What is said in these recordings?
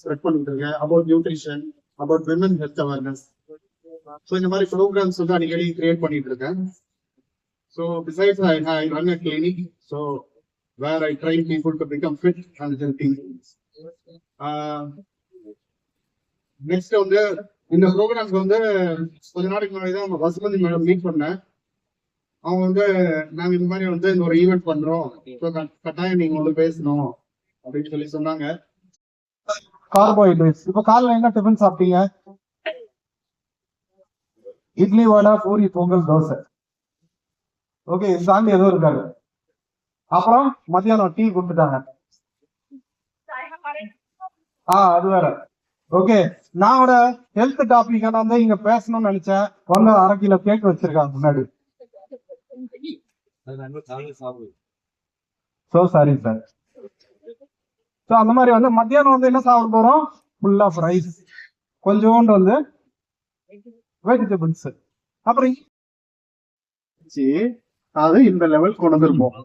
Spread பண்ணிட்டு இருக்கேன் about nutrition, about women health awareness. So இந்த மாதிரி ப்ரோக்ராம்ஸ் வந்து அடிக்கடி கிரியேட் பண்ணிட்டு இருக்கேன். So besides I run a clinic, so where I train people to become fit and healthy. Next வந்து இந்த ப்ரோக்ராம்க்கு வந்து கொஞ்ச நாளைக்கு முன்னாடி தான் நம்ம வசுமதி மேடம் மீட் பண்ணேன். அவங்க வந்து நாங்க இந்த மாதிரி வந்து இந்த ஒரு ஈவெண்ட் பண்றோம், கட்டாயம் நீங்க வந்து பேசணும் அப்படின்னு சொல்லி சொன்னாங்க. கார்போஹைட்ரேட்ஸ். இப்ப காலைல என்ன டிஃபன் சாப்பிட்டீங்க? இட்லி, வடை, பூரி, பொங்கல், தோசை. ஓகே, தாண்டி எதுவும் இருக்காது. அப்புறம் மத்தியானம் டீ கொடுத்துட்டாங்க. அது வேற. ஓகே, நான் ஹெல்த் டாபிக் வந்து இங்க பேசணும்னு நினைச்சேன். வந்து 1/2 கிலோ கேக் வச்சிருக்காங்க முன்னாடி. So sorry sir. சோ அந்த மாதிரி வந்து மத்தியானம் வந்து என்ன சாப்பிட போறோம்? ஃபுல் ஆஃப் ரைஸ், கொஞ்சோண்டு வந்து வெஜிடபிள்ஸ். அப்புறம் அது இந்த லெவல் கொண்டு வந்துருப்போம்.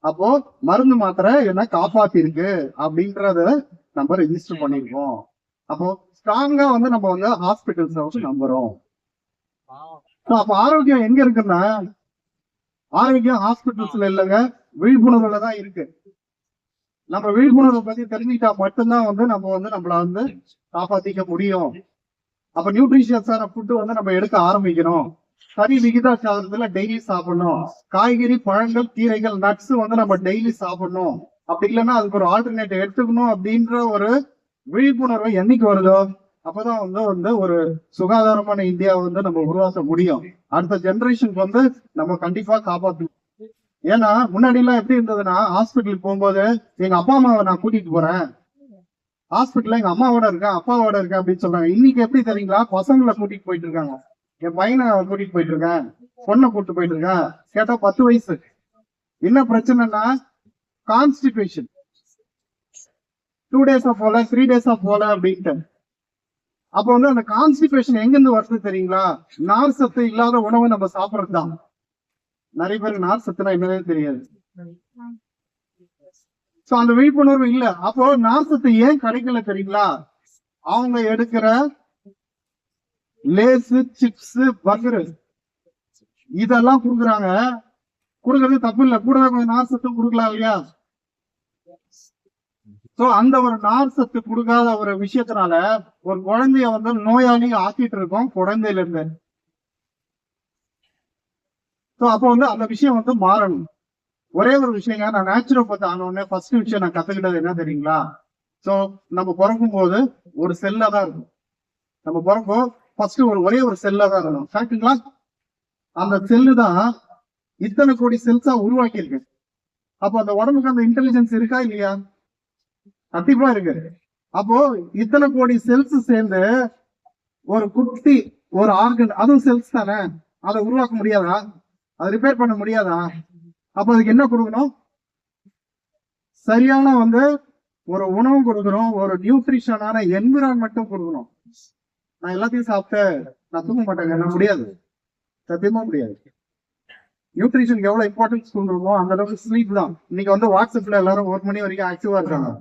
அப்போ மருந்து மாத்திரை என்ன காப்பாத்தி இருக்கு அப்படின்றத நம்ம ரெஜிஸ்டர் பண்ணிருக்கோம். அப்போ ஸ்ட்ராங்கா வந்து நம்ம வந்து ஹாஸ்பிட்டல்ஸ் வந்து நம்புறோம். அப்ப ஆரோக்கியம் எங்க இருக்குன்னா, ஆரோக்கியம் ஹாஸ்பிட்டல்ஸ்ல இல்லைங்க, விழிப்புணர்வுல தான் இருக்கு. நம்ம விழிப்புணர்வை பத்தி தெரிஞ்சுக்கிட்டா மட்டும்தான் வந்து நம்ம வந்து நம்மள வந்து காப்பாத்திக்க முடியும். அப்ப நியூட்ரிஷியஸான ஃபுட்டு வந்து நம்ம எடுக்க ஆரம்பிக்கணும். சரி விகிதாச்சாரத்துல டெய்லி சாப்பிடணும். காய்கறி, பழங்கள், கீரைகள், நட்ஸ் வந்து நம்ம டெய்லி சாப்பிடணும். அப்படி இல்லைன்னா அதுக்கு ஒரு ஆல்டர்னேட்டிவ் எடுத்துக்கணும் அப்படின்ற ஒரு விழிப்புணர்வு என்னைக்கு வருதோ அப்பதான் வந்து ஒரு சுகாதாரமான இந்தியாவை வந்து நம்ம உருவாக்க முடியும். அடுத்த ஜெனரேஷனுக்கு வந்து நம்ம கண்டிப்பா காப்பாற்றணும். ஏன்னா முன்னாடி எல்லாம் எப்படி இருந்ததுன்னா, ஹாஸ்பிட்டலுக்கு போகும்போது எங்க அப்பா அம்மாவை நான் கூட்டிட்டு போறேன், ஹாஸ்பிட்டல்ல எங்க அம்மாவோட இருக்கேன், அப்பாவோட இருக்கேன் அப்படின்னு சொல்றாங்க. இன்னைக்கு எப்படி தெரியுங்களா? பசங்களை கூட்டிட்டு போயிட்டு இருக்காங்க. என் பையனை கூட்டிட்டு போயிட்டு இருக்கேன், பொண்ணை கூட்டிட்டு போயிட்டு இருக்கேன். கேட்டா 10 வயசு. என்ன பிரச்சனைனா கான்ஸ்டிபேஷன், 2 days போல 3 days போல அப்படின்ட்டு. அப்ப வந்து அந்த கான்ஸ்டிபேஷன் எங்க இருந்து வருது தெரியுங்களா? நார் சத்து இல்லாத உணவை நம்ம சாப்பிடறதுதான். நிறைய பேருக்கு நார் சத்துனா என்னன்னே தெரியாது. சோ அந்த விழிப்புணர்வு இல்ல. அப்போ நார் சத்து ஏன் கிடைக்கல தெரியுங்களா? அவங்க எடுக்கிற லேஸ், சிப்ஸ், பர்கர் இதெல்லாம் கொடுக்குறாங்க. கொடுக்கறது தப்பு இல்லை, கூட கொஞ்சம் நார் சத்து கொடுக்கலாம் இல்லையா? சோ அந்த ஒரு நார் சத்து கொடுக்காத ஒரு விஷயத்தினால ஒரு குழந்தைய வந்து நோயாளி ஆக்கிட்டு இருக்கோம் குழந்தையில இருந்து. சோ அப்ப வந்து அந்த விஷயம் வந்து மாறணும். ஒரே ஒரு விஷயங்க, நான் நேச்சுரோபதி ஆனோடனே ஃபர்ஸ்ட் விஷயம் நான் கத்துக்கிட்டது என்ன தெரியுங்களா? சோ நம்ம பிறக்கும் போது ஒரு செல்லா தான் இருக்கும். நம்ம பிறப்போம் ஃபர்ஸ்ட் ஒரே ஒரு செல்லா தான் இருக்கணும். கரெக்டுங்களா? அந்த செல்லு தான் இத்தனை கோடி செல்ஸா உருவாக்கி இருக்கு. அப்போ அந்த உடம்புக்கு அந்த இன்டெலிஜென்ஸ் இருக்கா இல்லையா? கண்டிப்பா இருக்கு. அப்போ இத்தனை கோடி செல்ஸ் சேர்ந்து ஒரு குட்டி ஒரு ஆர்கன், அதுவும் செல்ஸ் தானே, அதை உருவாக்க முடியாதா? அதை ரிப்பேர் பண்ண முடியாதா? அப்ப அதுக்கு என்ன கொடுக்கணும்? சரியான வந்து ஒரு உணவு கொடுக்கணும், ஒரு நியூட்ரிஷனான என்விரான்மெண்ட்டும் கொடுக்கணும். நான் எல்லாத்தையும் சாப்பிட்டு நான் தூங்க மாட்டேங்க, என்ன முடியாது, சத்தியமா முடியாது. நியூட்ரிஷனுக்கு எவ்வளவு இம்பார்ட்டன்ஸ் கொடுக்கணுமோ அந்த அளவுக்கு ஸ்லீப் தான். இன்னைக்கு வந்து வாட்ஸ்அப்ல எல்லாரும் 1 மணி வரைக்கும் ஆக்டிவா இருக்காங்க.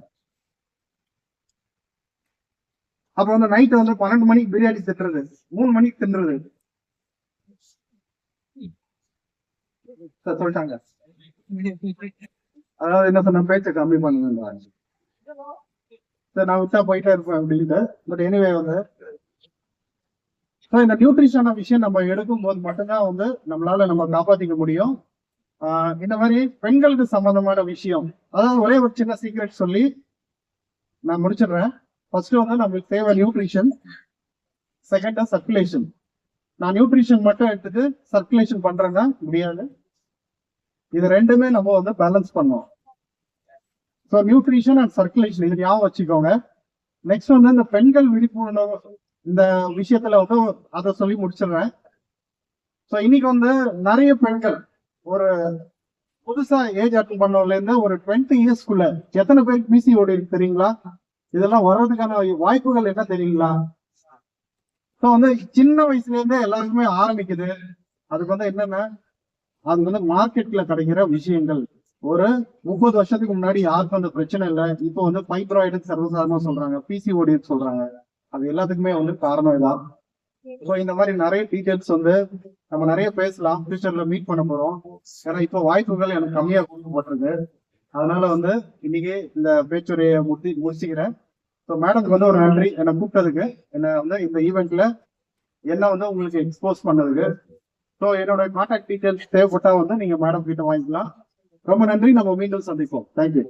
அப்ப வந்து நைட் வந்து 12 மணிக்கு பிரியாணி திட்டுறது, 3 மணிக்கு தின்றது சொல்லிட்டாங்க. அதாவது என்ன சொன்ன, பேச்ச கம்மி பண்ணுங்க, நான் விட்டா போயிட்டே இருப்பேன் அப்படின்ட்டு. பட் எனிவே வந்து இந்த நியூட்ரிஷனான விஷயம் நம்ம எடுக்கும் போது மட்டும்தான் வந்து நம்மளால நம்ம காப்பாத்திக்க முடியும். இந்த மாதிரி பெண்களுக்கு சம்பந்தமான விஷயம், அதாவது ஒரே ஒரு சின்ன சீக்ரெட் சொல்லி நான் முடிச்சிடுறேன். ஃபர்ஸ்ட் வந்து நம்மளுக்கு தேவை நியூட்ரிஷன், செகண்ட் சர்க்குலேஷன். நான் நியூட்ரிஷன் மட்டும் எடுத்துட்டு சர்க்குலேஷன் பண்றேன்னா முடியாது. இது ரெண்டுமே நம்ம வந்து பேலன்ஸ் பண்ணோம். ஸோ நியூட்ரிஷன் அண்ட் சர்க்குலேஷன் இது ஞாபகம் வச்சுக்கோங்க. நெக்ஸ்ட் வந்து இந்த பெண்கள் விழிப்புணர்வு இந்த விஷயத்துல வந்து அதை சொல்லி முடிச்சிடுறேன். ஸோ இன்னைக்கு வந்து நிறைய பெண்கள் ஒரு புதுசா ஏஜ் அட்டன் பண்ணவர்ல இருந்து ஒரு 20 இயர்ஸ்க்குள்ள எத்தனை பேருக்கு பிசிஓடி இருக்கு தெரியுங்களா? இதெல்லாம் வர்றதுக்கான வாய்ப்புகள் என்ன தெரியுங்களா? ஸோ வந்து சின்ன வயசுல இருந்தே எல்லாருக்குமே ஆரம்பிக்குது. அதுக்கு வந்து என்னன்னா, அது வந்து மார்க்கெட்ல கிடைக்கிற விஷயங்கள். ஒரு 30 வருஷத்துக்கு முன்னாடி யாருக்கும் அந்த பிரச்சனை இல்லை. இப்போ வந்து ஃபைப்ராய்டு சர்வசாதாரணமா சொல்றாங்க, பிசிஓடி சொல்றாங்க. அது எல்லாத்துக்குமே வந்து காரணம் இதான். ஸோ இந்த மாதிரி நிறைய டீடைல்ஸ் வந்து நம்ம நிறைய பேசலாம், ஃபியூச்சர்ல மீட் பண்ண போறோம். ஏன்னா இப்போ வாய்ப்புகள் எனக்கு கம்மியா கொடுக்கப்பட்டிருக்கு. அதனால வந்து இன்னைக்கு இந்த பேச்சுரையை முடிச்சுக்கிறேன். ஸோ மேடம்க்கு வந்து ஒரு நன்றி, என்னை கூப்பிட்டதுக்கு, என்னை வந்து இந்த ஈவெண்ட்ல என்ன வந்து உங்களுக்கு எக்ஸ்போஸ் பண்ணதுக்கு. ஸோ என்னோட கான்டாக்ட் டீடைல்ஸ் தேவைப்பட்டா வந்து நீங்க மேடம் கிட்ட வாங்கிக்கலாம். ரொம்ப நன்றி, நம்ம மீண்டும் சந்திப்போம். தேங்க்யூ.